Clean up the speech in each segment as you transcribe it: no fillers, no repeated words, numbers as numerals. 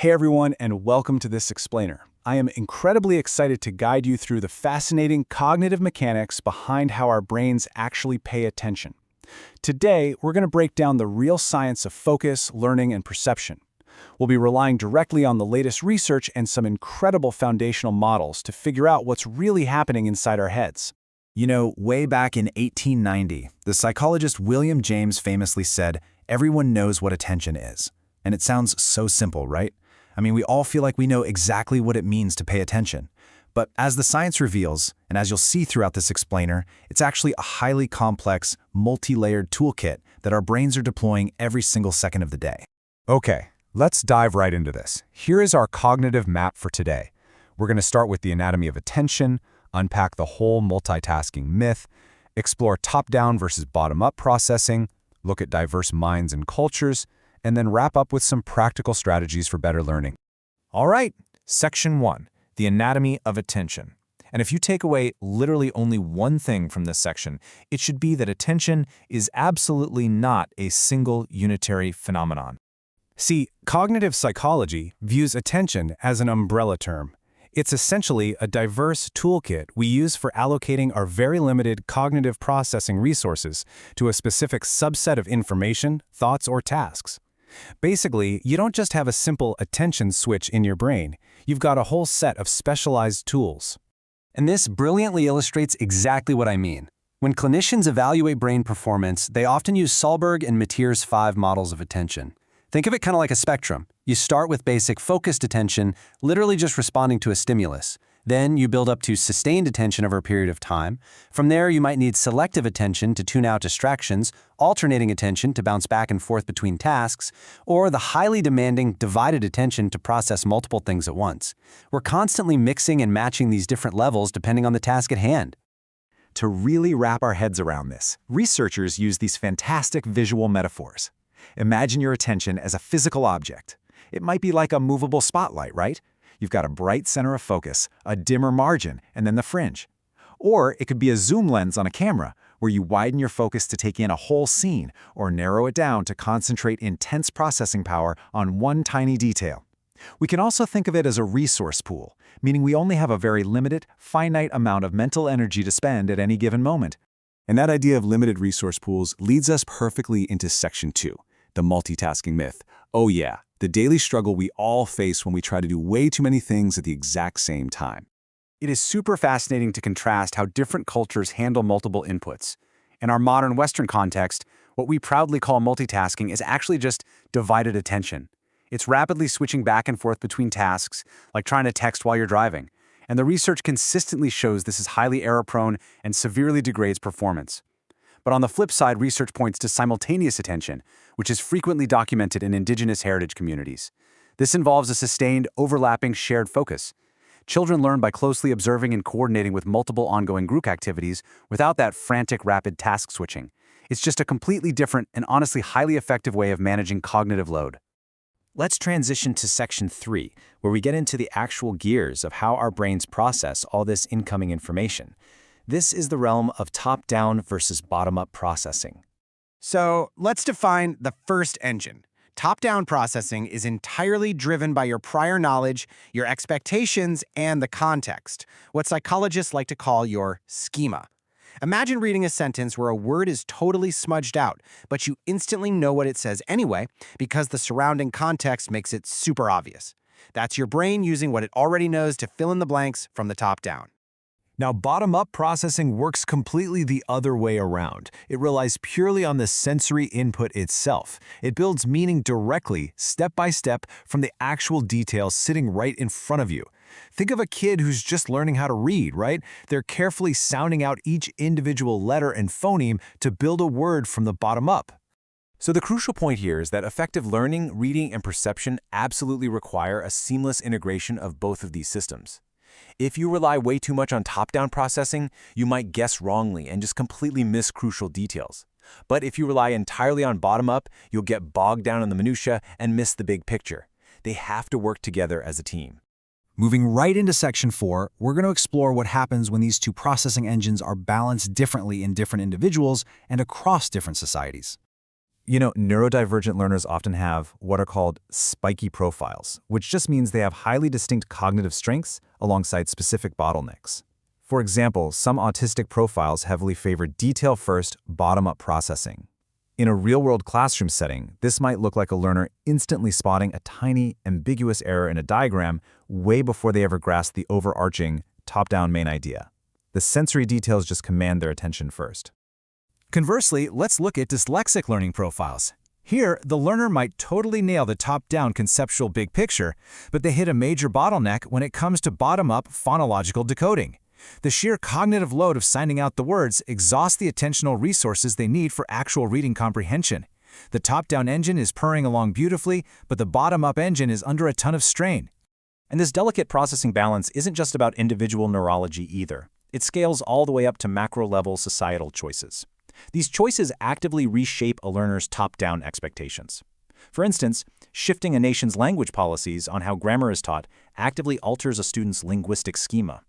Hey everyone, and welcome to this explainer. I am incredibly excited to guide you through the fascinating cognitive mechanics behind how our brains actually pay attention. Today, we're going to break down the real science of focus, learning, and perception. We'll be relying directly on the latest research and some incredible foundational models to figure out what's really happening inside our heads. You know, way back in 1890, the psychologist William James famously said, "Everyone knows what attention is." And it sounds so simple, right? I mean, we all feel like we know exactly what it means to pay attention. But as the science reveals, and as you'll see throughout this explainer, it's actually a highly complex, multi-layered toolkit that our brains are deploying every single second of the day. Okay, let's dive right into this. Here is our cognitive map for today. We're going to start with the anatomy of attention, unpack the whole multitasking myth, explore top-down versus bottom-up processing, look at diverse minds and cultures, and then wrap up with some practical strategies for better learning. All right, Section 1, the anatomy of attention. And if you take away literally only one thing from this section, it should be that attention is absolutely not a single unitary phenomenon. See, cognitive psychology views attention as an umbrella term. It's essentially a diverse toolkit we use for allocating our very limited cognitive processing resources to a specific subset of information, thoughts, or tasks. Basically, you don't just have a simple attention switch in your brain, you've got a whole set of specialized tools. And this brilliantly illustrates exactly what I mean. When clinicians evaluate brain performance, they often use Solberg and Mateer's 5 models of attention. Think of it kind of like a spectrum. You start with basic focused attention, literally just responding to a stimulus. Then you build up to sustained attention over a period of time. From there, you might need selective attention to tune out distractions, alternating attention to bounce back and forth between tasks, or the highly demanding divided attention to process multiple things at once. We're constantly mixing and matching these different levels depending on the task at hand. To really wrap our heads around this, researchers use these fantastic visual metaphors. Imagine your attention as a physical object. It might be like a movable spotlight, right? You've got a bright center of focus, a dimmer margin, and then the fringe. Or it could be a zoom lens on a camera, where you widen your focus to take in a whole scene, or narrow it down to concentrate intense processing power on one tiny detail. We can also think of it as a resource pool, meaning we only have a very limited, finite amount of mental energy to spend at any given moment. And that idea of limited resource pools leads us perfectly into Section 2, the multitasking myth. Oh yeah, the daily struggle we all face when we try to do way too many things at the exact same time. It is super fascinating to contrast how different cultures handle multiple inputs. In our modern Western context, what we proudly call multitasking is actually just divided attention. It's rapidly switching back and forth between tasks, like trying to text while you're driving. And the research consistently shows this is highly error-prone and severely degrades performance. But on the flip side, research points to simultaneous attention, which is frequently documented in indigenous heritage communities. This involves a sustained, overlapping, shared focus. Children learn by closely observing and coordinating with multiple ongoing group activities without that frantic, rapid task switching. It's just a completely different and honestly highly effective way of managing cognitive load. Let's transition to Section 3, where we get into the actual gears of how our brains process all this incoming information. This is the realm of top-down versus bottom-up processing. So let's define the first engine. Top-down processing is entirely driven by your prior knowledge, your expectations, and the context, what psychologists like to call your schema. Imagine reading a sentence where a word is totally smudged out, but you instantly know what it says anyway because the surrounding context makes it super obvious. That's your brain using what it already knows to fill in the blanks from the top down. Now, bottom-up processing works completely the other way around. It relies purely on the sensory input itself. It builds meaning directly, step by step, from the actual details sitting right in front of you. Think of a kid who's just learning how to read, right? They're carefully sounding out each individual letter and phoneme to build a word from the bottom up. So the crucial point here is that effective learning, reading, and perception absolutely require a seamless integration of both of these systems. If you rely way too much on top-down processing, you might guess wrongly and just completely miss crucial details. But if you rely entirely on bottom-up, you'll get bogged down in the minutia and miss the big picture. They have to work together as a team. Moving right into Section 4, we're going to explore what happens when these two processing engines are balanced differently in different individuals and across different societies. Neurodivergent learners often have what are called spiky profiles, which just means they have highly distinct cognitive strengths alongside specific bottlenecks. For example, some autistic profiles heavily favor detail-first, bottom-up processing. In a real-world classroom setting, this might look like a learner instantly spotting a tiny, ambiguous error in a diagram way before they ever grasp the overarching, top-down main idea. The sensory details just command their attention first. Conversely, let's look at dyslexic learning profiles. Here, the learner might totally nail the top-down conceptual big picture, but they hit a major bottleneck when it comes to bottom-up phonological decoding. The sheer cognitive load of signing out the words exhausts the attentional resources they need for actual reading comprehension. The top-down engine is purring along beautifully, but the bottom-up engine is under a ton of strain. And this delicate processing balance isn't just about individual neurology either. It scales all the way up to macro-level societal choices. These choices actively reshape a learner's top-down expectations. For instance, shifting a nation's language policies on how grammar is taught actively alters a student's linguistic schema.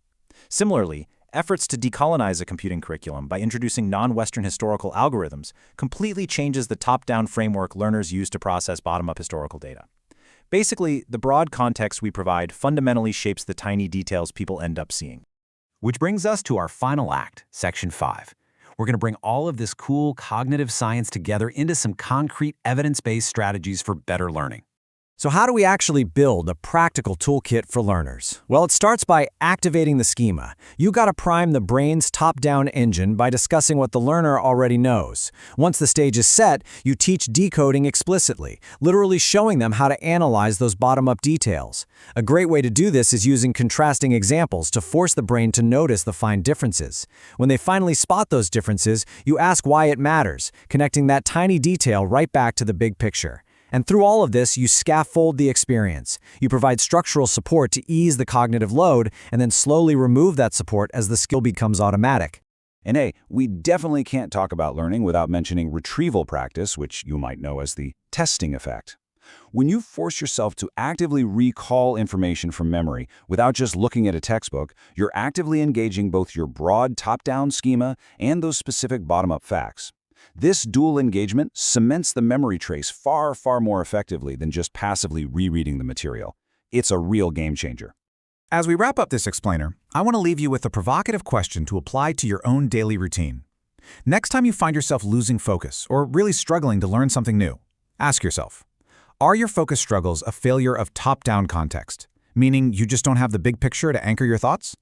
Similarly, efforts to decolonize a computing curriculum by introducing non-Western historical algorithms completely changes the top-down framework learners use to process bottom-up historical data. Basically, the broad context we provide fundamentally shapes the tiny details people end up seeing. Which brings us to our final act, Section 5. We're going to bring all of this cool cognitive science together into some concrete evidence-based strategies for better learning. So how do we actually build a practical toolkit for learners? Well, it starts by activating the schema. You got to prime the brain's top-down engine by discussing what the learner already knows. Once the stage is set, you teach decoding explicitly, literally showing them how to analyze those bottom-up details. A great way to do this is using contrasting examples to force the brain to notice the fine differences. When they finally spot those differences, you ask why it matters, connecting that tiny detail right back to the big picture. And through all of this, you scaffold the experience. You provide structural support to ease the cognitive load and then slowly remove that support as the skill becomes automatic. And hey, we definitely can't talk about learning without mentioning retrieval practice, which you might know as the testing effect. When you force yourself to actively recall information from memory without just looking at a textbook, you're actively engaging both your broad top-down schema and those specific bottom-up facts. This dual engagement cements the memory trace far, far more effectively than just passively rereading the material. It's a real game changer. As we wrap up this explainer, I want to leave you with a provocative question to apply to your own daily routine. Next time you find yourself losing focus or really struggling to learn something new, ask yourself, are your focus struggles a failure of top-down context, meaning you just don't have the big picture to anchor your thoughts?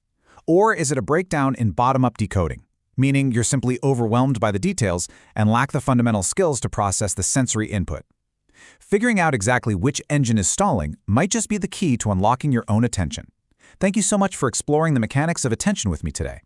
Or is it a breakdown in bottom-up decoding, meaning you're simply overwhelmed by the details and lack the fundamental skills to process the sensory input? Figuring out exactly which engine is stalling might just be the key to unlocking your own attention. Thank you so much for exploring the mechanics of attention with me today.